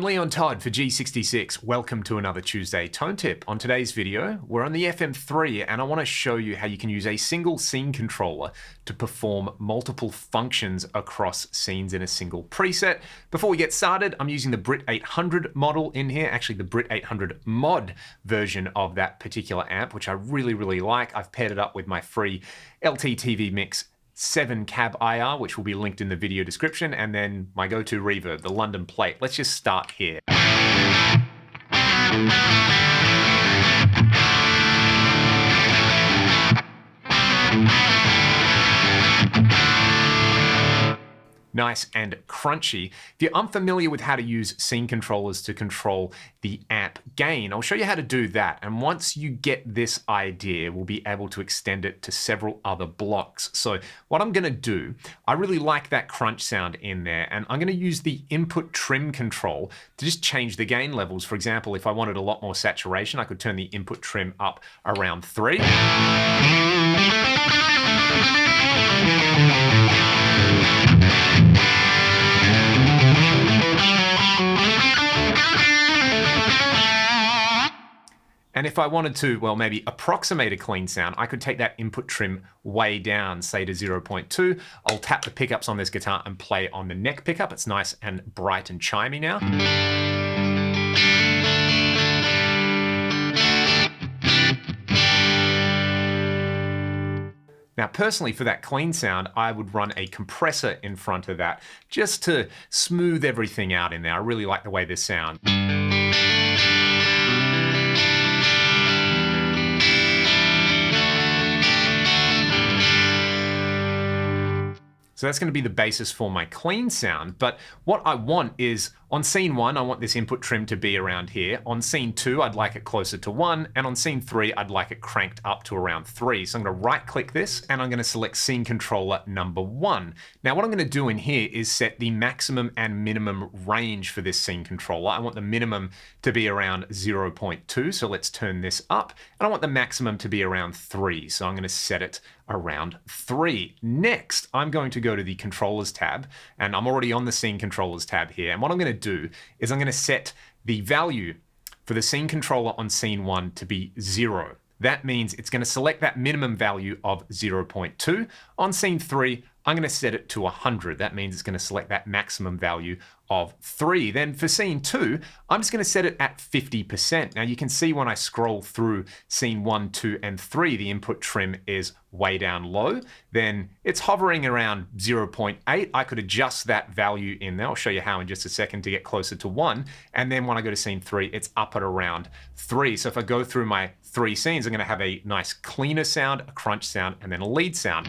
Leon Todd for G66. Welcome to another Tuesday Tone Tip. On today's video, we're on the FM3 and I want to show you how you can use a single scene controller to perform multiple functions across scenes in a single preset. Before we get started, I'm using the Brit 800 model in here, actually the Brit 800 mod version of that particular amp, which I really like. I've paired it up with my free LTTV Mix 7 cab IR, which will be linked in the video description, and then my go-to reverb, the London plate. Let's just start here. Nice and crunchy. If you're unfamiliar with how to use scene controllers to control the amp gain, I'll show you how to do that. And once you get this idea, we'll be able to extend it to several other blocks. So what I'm gonna do, I really like that crunch sound in there, and I'm gonna use the input trim control to just change the gain levels. For example, if I wanted a lot more saturation, I could turn the input trim up around 3. And if I wanted to, well, maybe approximate a clean sound, I could take that input trim way down, say to 0.2. I'll tap the pickups on this guitar and play on the neck pickup. It's nice and bright and chimey now. Now, personally, for that clean sound, I would run a compressor in front of that just to smooth everything out in there. I really like the way this sounds. So that's going to be the basis for my clean sound. But what I want is, on scene 1, I want this input trim to be around here. On scene 2, I'd like it closer to 1. And on scene 3, I'd like it cranked up to around 3. So I'm going to right click this and I'm going to select scene controller number 1. Now what I'm going to do in here is set the maximum and minimum range for this scene controller. I want the minimum to be around 0.2. So let's turn this up. And I want the maximum to be around 3. So I'm going to set it around 3. Next, I'm going to go to the controllers tab, and I'm already on the scene controllers tab here. And what I'm going to do is I'm going to set the value for the scene controller on scene 1 to be 0. That means it's going to select that minimum value of 0.2. On scene 3, I'm going to set it to 100. That means it's going to select that maximum value of 3. Then for scene 2, I'm just going to set it at 50%. Now you can see when I scroll through scene 1, 2, and 3, the input trim is way down low. Then it's hovering around 0.8. I could adjust that value in there. I'll show you how in just a second to get closer to 1. And then when I go to scene 3, it's up at around 3. So if I go through my 3 scenes, I'm going to have a nice cleaner sound, a crunch sound, and then a lead sound.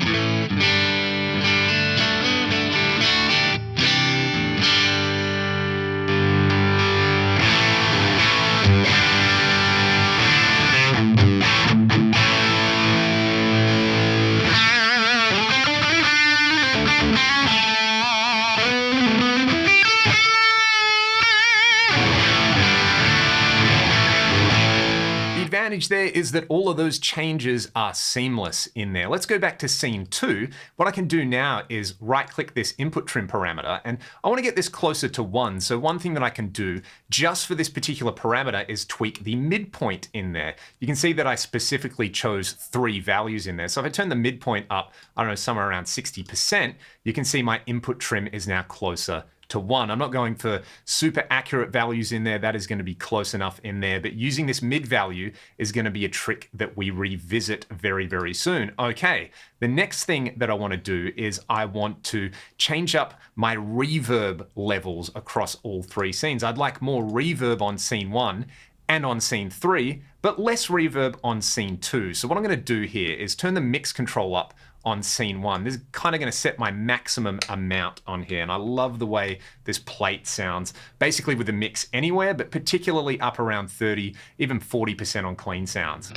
The advantage there is that all of those changes are seamless in there. Let's go back to scene 2. What I can do now is right click this input trim parameter, and I want to get this closer to 1. So one thing that I can do just for this particular parameter is tweak the midpoint in there. You can see that I specifically chose 3 values in there. So if I turn the midpoint up, I don't know, somewhere around 60%, you can see my input trim is now closer to 1. I'm not going for super accurate values in there. That is going to be close enough in there, but using this mid value is going to be a trick that we revisit very soon. Okay, the next thing that I want to do is I want to change up my reverb levels across all 3 scenes. I'd like more reverb on scene 1 and on scene 3, but less reverb on scene 2. So what I'm going to do here is turn the mix control up on scene 1. This is kind of going to set my maximum amount on here, and I love the way this plate sounds, basically with the mix anywhere, but particularly up around 30, even 40% on clean sounds.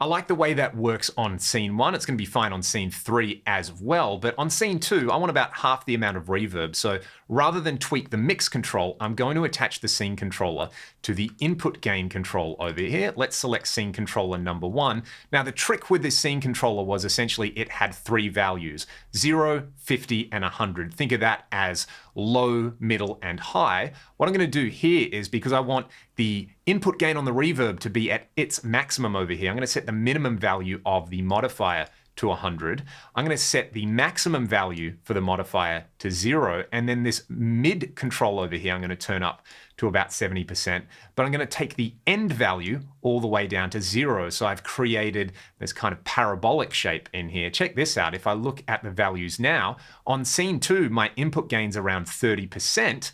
I like the way that works on scene 1. It's going to be fine on scene 3 as well. But on scene 2, I want about half the amount of reverb. So rather than tweak the mix control, I'm going to attach the scene controller to the input gain control over here. Let's select scene controller number 1. Now the trick with this scene controller was essentially it had 3 values, 0, 50, and 100. Think of that as low, middle, and high. What I'm going to do here is, because I want the input gain on the reverb to be at its maximum over here, I'm going to set the minimum value of the modifier to 100. I'm going to set the maximum value for the modifier to 0, and then this mid control over here I'm going to turn up to about 70%, but I'm going to take the end value all the way down to 0. So I've created this kind of parabolic shape in here. Check this out. If I look at the values now, on scene 2, my input gain's around 30%,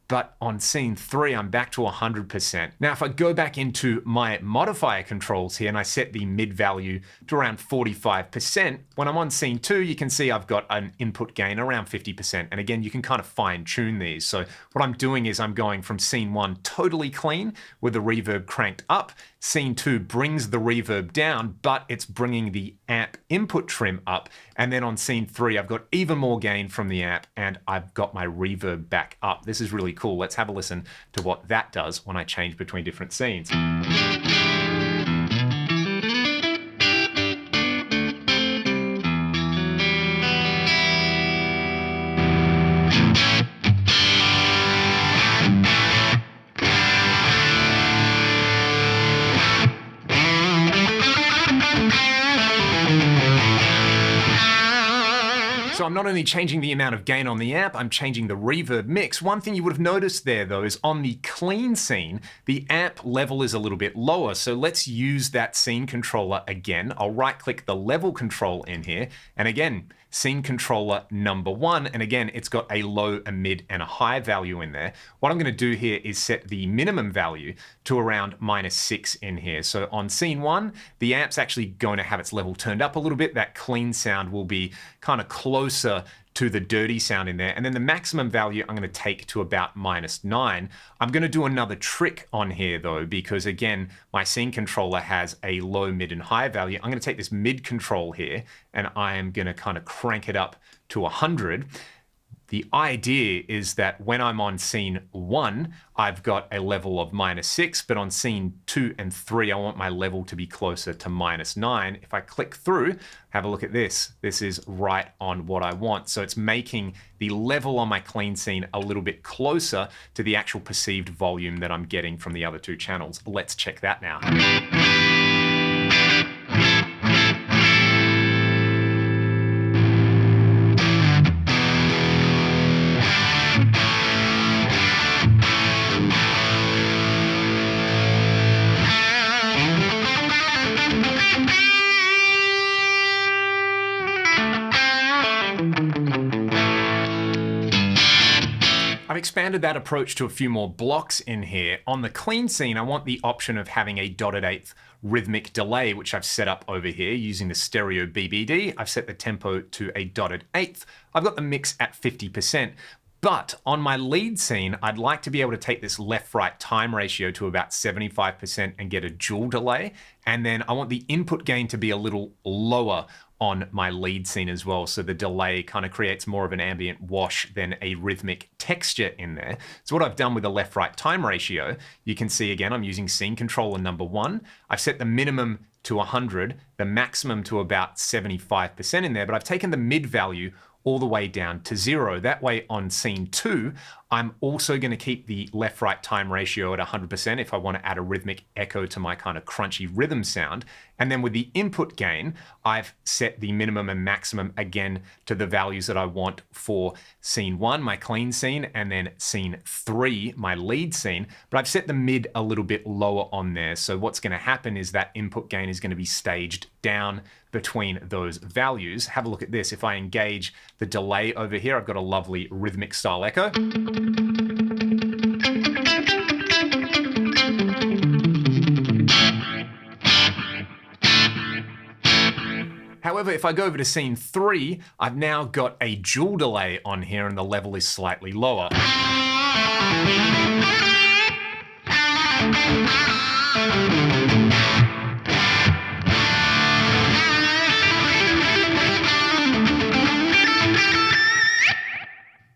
but on scene 3, I'm back to 100%. Now, if I go back into my modifier controls here and I set the mid value to around 45%, when I'm on scene 2, you can see I've got an input gain around 50%. And again, you can kind of fine tune these. So what I'm doing is I'm going from scene 1 totally clean with the reverb cranked up. Scene 2 brings the reverb down, but it's bringing the amp input trim up. And then on scene 3, I've got even more gain from the amp and I've got my reverb back up. This is really cool. Let's have a listen to what that does when I change between different scenes. So I'm not only changing the amount of gain on the amp, I'm changing the reverb mix. One thing you would have noticed there though is on the clean scene, the amp level is a little bit lower. So let's use that scene controller again. I'll right click the level control in here. And again, scene controller number 1. And again, it's got a low, a mid, and a high value in there. What I'm going to do here is set the minimum value to around -6 in here. So on scene 1, the amp's actually going to have its level turned up a little bit. That clean sound will be kind of closer to the dirty sound in there. And then the maximum value I'm going to take to about -9. I'm going to do another trick on here though, because again, my scene controller has a low, mid, and high value. I'm going to take this mid control here and I am going to kind of crank it up to 100. The idea is that when I'm on scene 1, I've got a level of -6, but on scene 2 and 3, I want my level to be closer to -9. If I click through, have a look at this. This is right on what I want. So it's making the level on my clean scene a little bit closer to the actual perceived volume that I'm getting from the other 2 channels. Let's check that now. I've expanded that approach to a few more blocks in here. On the clean scene, I want the option of having a dotted eighth rhythmic delay, which I've set up over here using the stereo BBD. I've set the tempo to a dotted eighth. I've got the mix at 50%. But on my lead scene, I'd like to be able to take this left-right time ratio to about 75% and get a dual delay. And then I want the input gain to be a little lower on my lead scene as well. So the delay kind of creates more of an ambient wash than a rhythmic texture in there. So what I've done with the left-right time ratio, you can see again, I'm using scene controller number 1. I've set the minimum to 100, the maximum to about 75% in there, but I've taken the mid value all the way down to 0. That way on scene 2, I'm also going to keep the left-right time ratio at 100% if I want to add a rhythmic echo to my kind of crunchy rhythm sound. And then with the input gain, I've set the minimum and maximum again to the values that I want for scene 1, my clean scene, and then scene 3, my lead scene. But I've set the mid a little bit lower on there. So what's going to happen is that input gain is going to be staged down between those values. Have a look at this. If I engage the delay over here, I've got a lovely rhythmic style echo. However, if I go over to scene 3, I've now got a dual delay on here and the level is slightly lower.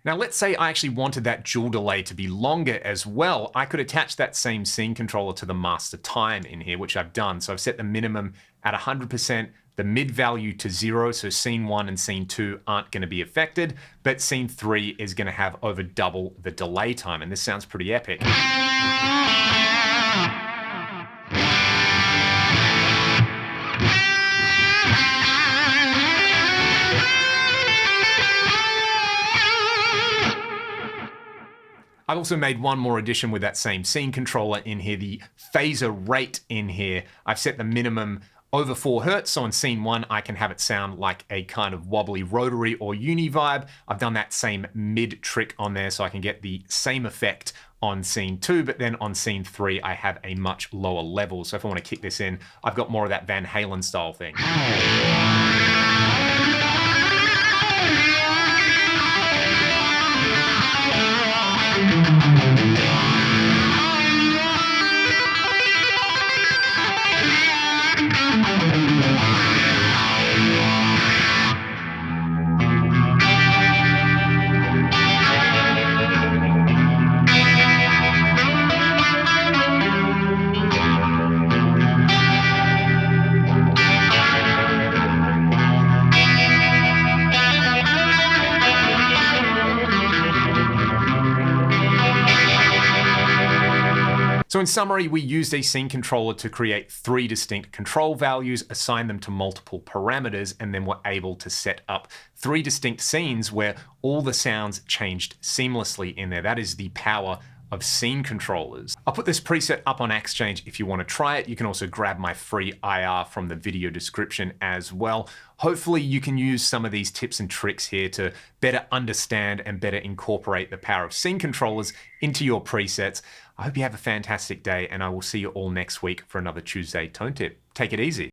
Now let's say I actually wanted that dual delay to be longer as well. I could attach that same scene controller to the master time in here, which I've done. So I've set the minimum at 100%, the mid value to 0, so scene 1 and scene 2 aren't going to be affected, but scene 3 is going to have over double the delay time, and this sounds pretty epic. I've also made one more addition with that same scene controller in here, the phaser rate in here. I've set the minimum over 4 Hertz, so in scene 1 I can have it sound like a kind of wobbly rotary or uni vibe. I've done that same mid trick on there so I can get the same effect on scene 2, but then on scene 3 I have a much lower level. So if I want to kick this in, I've got more of that Van Halen style thing. So in summary, we used a scene controller to create 3 distinct control values, assign them to multiple parameters, and then we're able to set up 3 distinct scenes where all the sounds changed seamlessly in there. That is the power of scene controllers. I'll put this preset up on Exchange if you want to try it. You can also grab my free IR from the video description as well. Hopefully you can use some of these tips and tricks here to better understand and better incorporate the power of scene controllers into your presets. I hope you have a fantastic day, and I will see you all next week for another Tuesday Tone Tip. Take it easy.